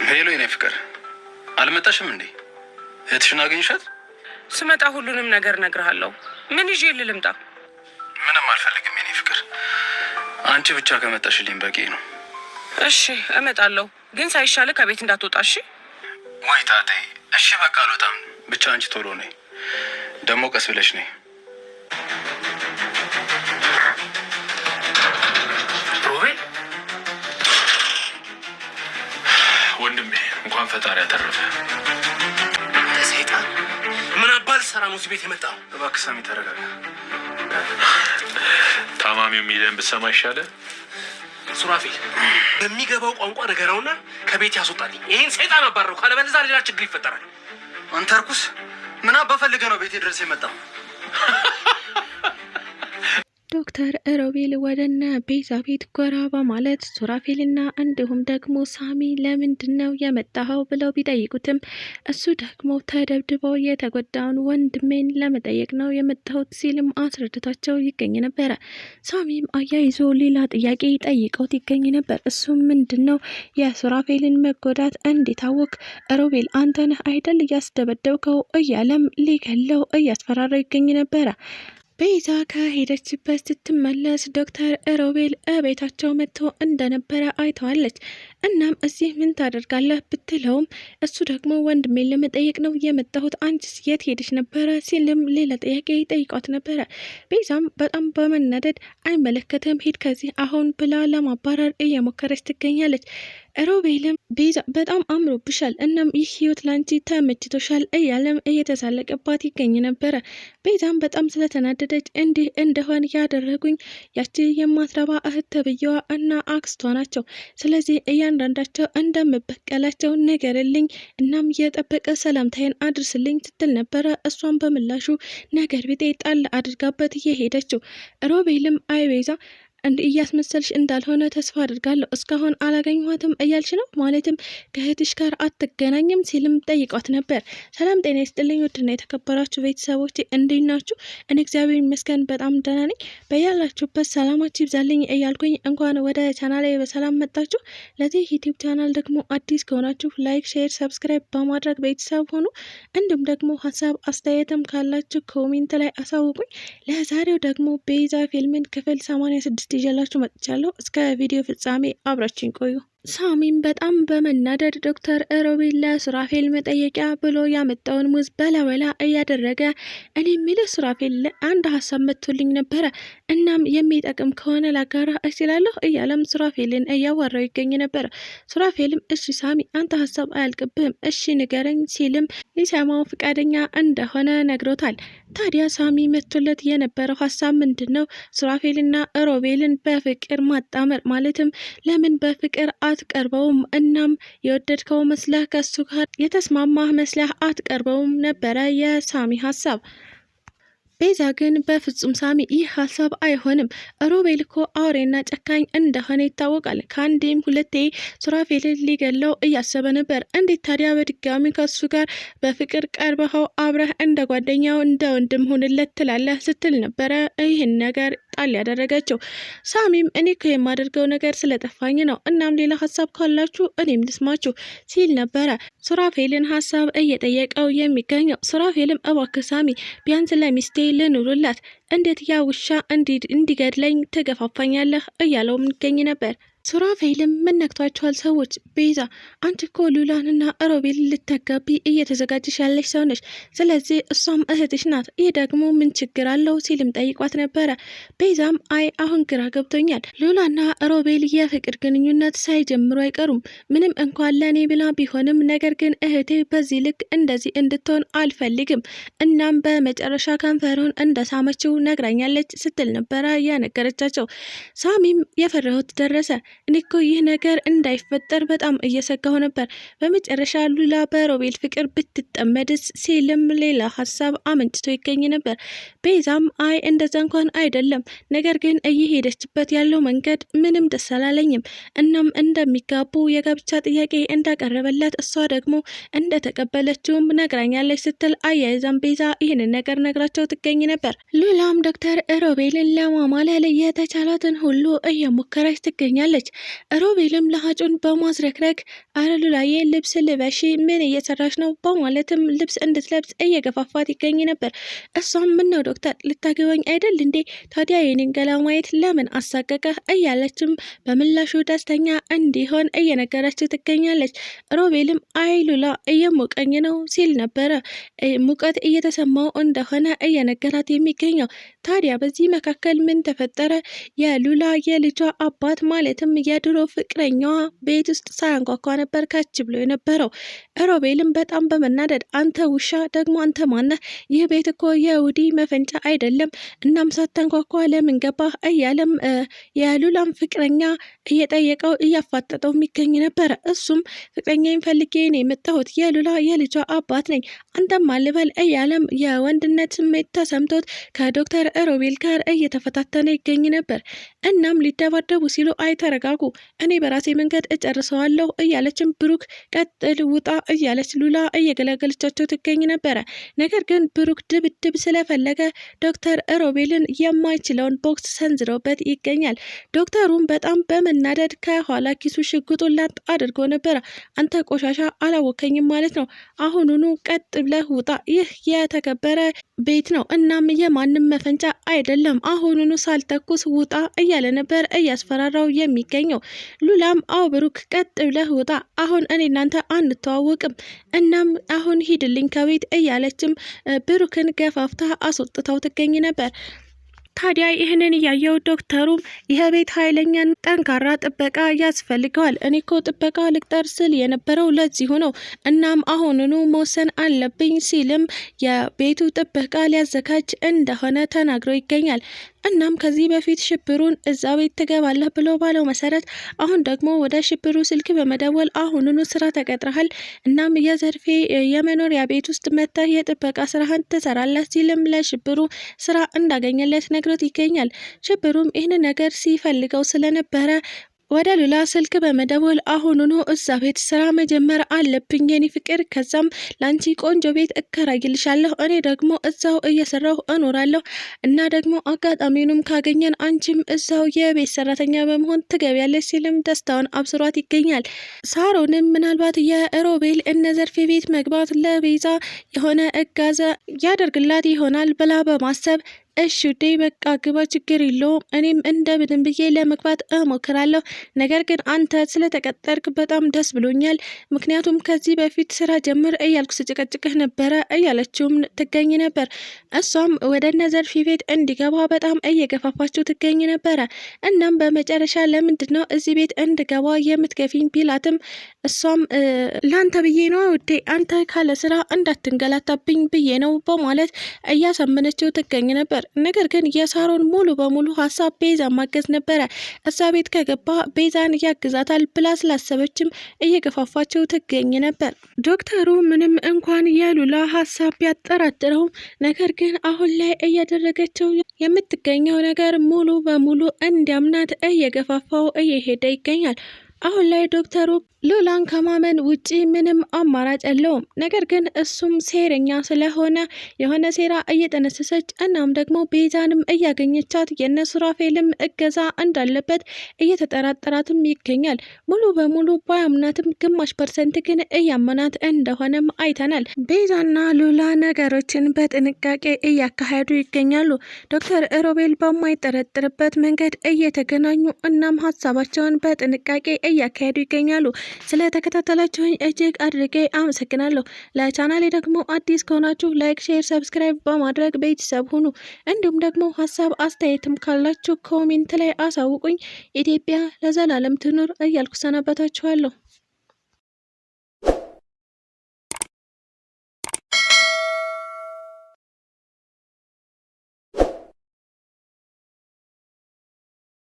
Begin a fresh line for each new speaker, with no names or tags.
ሄሎ የኔ ፍቅር አልመጣሽም እንዴ? እህትሽን አገኘሻት?
ስመጣ ሁሉንም ነገር እነግርሃለሁ። ምን ይዤ ልምጣ?
ምንም አልፈልግም የኔ ፍቅር፣ አንቺ ብቻ ከመጣሽልኝ በቂ ነው።
እሺ እመጣለሁ፣ ግን ሳይሻል ከቤት እንዳትወጣ እሺ?
ወይ ታቴ፣ እሺ በቃ አልወጣም፣ ብቻ አንቺ ቶሎ ነይ፣ ደግሞ ቀስ ብለሽ ነይ።
ሮቤል ወንድሜ፣ እንኳን ፈጣሪ ያተረፈ።
ሰይጣን ምን አባል ሰራ ነው እዚህ ቤት የመጣው?
እባክህ ሳሚ ተረጋጋ።
ታማሚው የሚለን ብትሰማ ይሻላል።
ሱራፌል በሚገባው ቋንቋ ነገራውና ከቤት ያስወጣልኝ። ይሄን ሰይጣን አባረው፣ ካለበለዚያ ሌላ ችግር ይፈጠራል።
አንተ እርኩስ፣ ምን አባፈልገህ ነው ቤቴ ድረስ የመጣው?
ዶክተር ሮቤል ወደነ ቤዛ ቤት ጎራ በማለት ሱራፌልና እንዲሁም ደግሞ ሳሚ ለምንድን ነው የመጣኸው ብለው ቢጠይቁትም እሱ ደግሞ ተደብድበው የተጎዳውን ወንድሜን ለመጠየቅ ነው የመጣሁት ሲልም አስረድቷቸው ይገኝ ነበረ። ሳሚም አያይዞ ሌላ ጥያቄ ጠይቀውት ይገኝ ነበር። እሱም ምንድን ነው የሱራፌልን መጎዳት እንዲታወቅ ሮቤል አንተነህ አይደል እያስደበደብከው እያለም ሊገለው እያስፈራረው ይገኝ ነበረ። ቤዛ ከሄደችበት ስትመለስ ዶክተር ሮቤል ቤታቸው መጥቶ እንደነበረ አይተዋለች። እናም እዚህ ምን ታደርጋለህ ብትለውም እሱ ደግሞ ወንድሜን ለመጠየቅ ነው የመጣሁት፣ አንቺስ የት ሄደች ነበረ ሲልም ሌላ ጥያቄ ጠይቋት ነበረ። ቤዛም በጣም በመናደድ አይመለከትም፣ ሂድ ከዚህ አሁን ብላ ለማባረር እየሞከረች ትገኛለች። ሮቤልም ቤዛ በጣም አምሮብሻል፣ እናም ይህ ህይወት ላንቺ ተመችቶሻል እያለም እየተሳለቀባት ይገኝ ነበረ። ቤዛም በጣም ስለተናደደች እንዲህ እንደሆን ያደረጉኝ ያቺ የማትረባ እህት ተብዬዋ እና አክስቷ ናቸው። ስለዚህ እያንዳንዳቸው እንደምበቀላቸው ንገርልኝ፣ እናም የጠበቀ ሰላምታይን አድርስልኝ ስትል ነበረ። እሷን በምላሹ ነገር ቢጤ ጣል አድርጋበት እየሄደችው። ሮቤልም አይ ቤዛ እያስመሰልሽ እንዳልሆነ ተስፋ አድርጋለሁ፣ እስካሁን አላገኘኋትም እያልሽ ነው ማለትም ከእህትሽ ጋር አትገናኝም ሲልም ጠይቋት ነበር። ሰላም ጤና ይስጥልኝ ውድና የተከበራችሁ ቤተሰቦች እንዴት ናችሁ? እኔ እግዚአብሔር ይመስገን በጣም ደህና ነኝ። በያላችሁበት ሰላማችሁ ይብዛልኝ እያልኩኝ እንኳን ወደ ቻናሌ በሰላም መጣችሁ። ለዚህ ዩቲዩብ ቻናል ደግሞ አዲስ ከሆናችሁ ላይክ፣ ሼር፣ ሰብስክራይብ በማድረግ ቤተሰብ ሆኑ። እንዲሁም ደግሞ ሀሳብ አስተያየትም ካላችሁ ኮሜንት ላይ አሳውቁኝ። ለዛሬው ደግሞ ቤዛ ፊልምን ክፍል 86 ይዤላችሁ መጥቻለሁ። እስከ ቪዲዮ ፍጻሜ አብራችሁኝ ቆዩ። ሳሚም በጣም በመናደድ ዶክተር ሮቤል ለሱራፌል መጠየቂያ ብሎ ያመጣውን ሙዝ በላበላ እያደረገ እኔ የሚልህ ሱራፌል አንድ ሀሳብ መጥቶልኝ ነበረ፣ እናም የሚጠቅም ከሆነ ላጋራ እችላለሁ እያለም ሱራፌልን እያዋራው ይገኝ ነበረ። ሱራፌልም እሺ ሳሚ አንተ ሀሳብ አያልቅብህም፣ እሺ ንገረኝ ሲልም ሊሰማው ፈቃደኛ እንደሆነ ነግሮታል። ታዲያ ሳሚ መጥቶለት የነበረው ሀሳብ ምንድን ነው? ሱራፌልና ሮቤልን በፍቅር ማጣመር ማለትም ለምን በፍቅር አትቀርበውም? እናም የወደድከው መስለህ ከሱ ጋር የተስማማህ መስለህ አትቀርበውም ነበረ የሳሚ ሀሳብ። ቤዛ ግን በፍጹም ሳሚ ይህ ሀሳብ አይሆንም፣ ሮቤል እኮ አውሬና ጨካኝ እንደሆነ ይታወቃል። ከአንዴም ሁለቴ ሱራፌልን ሊገለው እያሰበ ነበር። እንዴት ታዲያ በድጋሚ ከሱ ጋር በፍቅር ቀርበኸው አብረህ እንደ ጓደኛው እንደ ወንድም ሁንለት ትላለህ ስትል ነበረ ይህን ነገር ጣል ያደረገችው። ሳሚም እኔ እኮ የማደርገው ነገር ስለጠፋኝ ነው፣ እናም ሌላ ሀሳብ ካላችሁ እኔም ልስማችሁ ሲል ነበረ ሱራፌልን ሀሳብ እየጠየቀው የሚገኘው። ሱራፌልም እባክህ ሳሚ ቢያንስ ለሚስቴ ልኑርላት፣ እንዴት ያ ውሻ እንዲገድለኝ ትገፋፋኛለህ እያለውም ይገኝ ነበር። ሱራፌልም ምን ነክቷቸዋል ሰዎች? ቤዛ አንቺ እኮ ሉላንና ሮቤል ልታጋቢ እየተዘጋጀሽ ያለሽ ሰው ነሽ፣ ስለዚህ እሷም እህትሽ ናት፣ ይህ ደግሞ ምን ችግር አለው ሲልም ጠይቋት ነበረ። ቤዛም አይ አሁን ግራ ገብቶኛል፣ ሉላና ሮቤል የፍቅር ግንኙነት ሳይጀምሩ አይቀሩም፣ ምንም እንኳን ለእኔ ብላ ቢሆንም፣ ነገር ግን እህቴ በዚህ ልክ እንደዚህ እንድትሆን አልፈልግም፣ እናም በመጨረሻ ከንፈሩን እንደሳመችው ነግራኛለች ስትል ነበረ ያነገረቻቸው። ሳሚም የፈራሁት ደረሰ፣ እኔ እኮ ይህ ነገር እንዳይፈጠር በጣም እየሰጋሁ ነበር፣ በመጨረሻ ሉላ በሮቤል ፍቅር ብትጠመድስ ሲልም ሌላ ሀሳብ አመንጭቶ ይገኝ ነበር። ቤዛም አይ እንደዛ እንኳን አይደለም፣ ነገር ግን እየሄደችበት ያለው መንገድ ምንም ደስ አላለኝም፣ እናም እንደሚጋቡ የጋብቻ ጥያቄ እንዳቀረበላት እሷ ደግሞ እንደተቀበለችውም ነግራኛለች ስትል አያይዛም ቤዛ ይህንን ነገር ነግራቸው ትገኝ ነበር። ሉላም ዶክተር ሮቤልን ለማማለል የተቻላትን ሁሉ እየሞከረች ትገኛለች። ትገኛለች። ሮቤልም ለሀጩን በማዝረክረክ አረ ሉላዬ ልብስ ልበሺ ምን እየሰራሽ ነው በማለትም ልብስ እንድትለብስ እየገፋፋት ይገኝ ነበር። እሷም ምነው ዶክተር ልታገበኝ አይደል እንዴ ታዲያ የኔን ገላ ማየት ለምን አሳቀቀ እያለችም በምላሹ ደስተኛ እንዲሆን እየነገረችው ትገኛለች። ሮቤልም አይ ሉላ እየሞቀኝ ነው ሲል ነበረ ሙቀት እየተሰማው እንደሆነ እየነገራት የሚገኘው። ታዲያ በዚህ መካከል ምን ተፈጠረ? የሉላ የልጇ አባት ማለትም የድሮ ፍቅረኛዋ ቤት ውስጥ ሳያንኳኳ ነበር ከች ብሎ የነበረው። ሮቤልም በጣም በመናደድ አንተ ውሻ ደግሞ አንተ ማነህ? ይህ ቤት እኮ የውዲ መፈንጫ አይደለም፣ እናም ሳታንኳኳ ለምን ገባህ? እያለም የሉላም ፍቅረኛ እየጠየቀው እያፋጠጠው የሚገኝ ነበረ። እሱም ፍቅረኛዬን ፈልጌ ነው የመጣሁት፣ የሉላ የልጇ አባት ነኝ፣ አንተም አልበል እያለም የወንድነት ስሜት ተሰምቶት ከዶክተር ሮቤል ጋር እየተፈታተነ ይገኝ ነበር። እናም ሊደባደቡ ሲሉ አይ ተረጋጉ፣ እኔ በራሴ መንገድ እጨርሰዋለሁ እያለችም ብሩክ ቀጥል ውጣ እያለች ሉላ እየገለገለቻቸው ትገኝ ነበረ። ነገር ግን ብሩክ ድብድብ ስለፈለገ ዶክተር ሮቤልን የማይችለውን ቦክስ ሰንዝረውበት ይገኛል። ዶክተሩም በጣም በመናደድ ከኋላ ኪሱ ሽጉጡን ላጥ አድርጎ ነበረ። አንተ ቆሻሻ አላወከኝም ማለት ነው፣ አሁኑኑ ቀጥ ብለህ ውጣ፣ ይህ የተከበረ ቤት ነው፣ እናም የማንም መፈንጫ አይደለም፣ አሁኑኑ ሳልተኩስ ውጣ እያለ ነበር እያስፈራራው የሚገኘው። ሉላም አው ብሩክ ቀጥ ብለህ ውጣ፣ አሁን እኔ እናንተ አንተዋወቅም፣ እናም አሁን ሂድልኝ ከቤት እያለችም ብሩክን ገፋፍታ አስወጥታው ትገኝ ነበር። ታዲያ ይህንን እያየው ዶክተሩም ይህ ቤት ኃይለኛን ጠንካራ ጥበቃ ያስፈልገዋል፣ እኔ እኮ ጥበቃ ልቅጠር ስል የነበረው ለዚሁ ነው፣ እናም አሁኑኑ መወሰን አለብኝ ሲልም የቤቱ ጥበቃ ሊያዘጋጅ እንደሆነ ተናግሮ ይገኛል። እናም ከዚህ በፊት ሽብሩን እዛ ቤት ትገባለህ ብሎ ባለው መሰረት አሁን ደግሞ ወደ ሽብሩ ስልክ በመደወል አሁኑኑ ስራ ተቀጥረሃል፣ እናም የዘርፌ የመኖሪያ ቤት ውስጥ መጥተህ የጥበቃ ስራህን ትሰራለህ ሲልም ለሽብሩ ስራ እንዳገኘለት ነግሮት ይገኛል። ሽብሩም ይህን ነገር ሲፈልገው ስለነበረ ወደ ሉላ ስልክ በመደወል አሁኑኑ እዛ ቤት ስራ መጀመር አለብኝ የኔ ፍቅር፣ ከዛም ላንቺ ቆንጆ ቤት እከራይልሻለሁ፣ እኔ ደግሞ እዛው እየሰራሁ እኖራለሁ እና ደግሞ አጋጣሚውንም ካገኘን አንቺም እዛው የቤት ሰራተኛ በመሆን ትገቢያለሽ ሲልም ደስታውን አብስሯት ይገኛል። ሳሮንም ምናልባት የሮቤል እነ ዘርፌ ቤት መግባት ለቤዛ የሆነ እገዛ ያደርግላት ይሆናል ብላ በማሰብ እሺ ውዴ በቃ ግባ፣ ችግር የለውም፣ እኔም እንደምንም ብዬ ለመግባት እሞክራለሁ፣ ነገር ግን አንተ ስለተቀጠርክ በጣም ደስ ብሎኛል፣ ምክንያቱም ከዚህ በፊት ስራ ጀምር እያልኩ ስጨቀጭቅህ ነበረ እያለችውም ትገኝ ነበር። እሷም ወደ እነ ዘርፌ ቤት እንዲገባ በጣም እየገፋፋችው ትገኝ ነበረ። እናም በመጨረሻ ለምንድን ነው እዚህ ቤት እንድገባ የምትገፊኝ ቢላትም እሷም ለአንተ ብዬ ነው ውዴ፣ አንተ ካለ ስራ እንዳትንገላታብኝ ብዬ ነው በማለት እያሳመነችው ትገኝ ነበር። ነገር ግን የሳሮን ሙሉ በሙሉ ሀሳብ ቤዛ ማገዝ ነበረ። እዛ ቤት ከገባ ቤዛን ያግዛታል ብላ ስላሰበችም እየገፋፋችው ትገኝ ነበር። ዶክተሩ ምንም እንኳን የሉላ ሀሳብ ቢያጠራጥረውም ነገር ግን አሁን ላይ እያደረገችው የምትገኘው ነገር ሙሉ በሙሉ እንዲያምናት እየገፋፋው እየሄደ ይገኛል። አሁን ላይ ዶክተሩ ሉላን ከማመን ውጪ ምንም አማራጭ የለውም። ነገር ግን እሱም ሴረኛ ስለሆነ የሆነ ሴራ እየጠነሰሰች እናም ደግሞ ቤዛንም እያገኘቻት የነሱራፌልም እገዛ እንዳለበት እየተጠራጠራትም ይገኛል። ሙሉ በሙሉ ባያምናትም ግማሽ ፐርሰንት ግን እያመናት እንደሆነም አይተናል። ቤዛና ሉላ ነገሮችን በጥንቃቄ እያካሄዱ ይገኛሉ። ዶክተር ሮቤል በማይጠረጥርበት መንገድ እየተገናኙ እናም ሀሳባቸውን በጥንቃቄ እያካሄዱ ይገኛሉ። ስለተከታተላችሁኝ እጅግ አድርጌ አመሰግናለሁ። ለቻናሌ ደግሞ አዲስ ከሆናችሁ ላይክ፣ ሼር፣ ሰብስክራይብ በማድረግ ቤተሰብ ሁኑ። እንዲሁም ደግሞ ሀሳብ አስተያየትም ካላችሁ ኮሜንት ላይ አሳውቁኝ። ኢትዮጵያ ለዘላለም ትኑር እያልኩ ሰናበታችኋለሁ።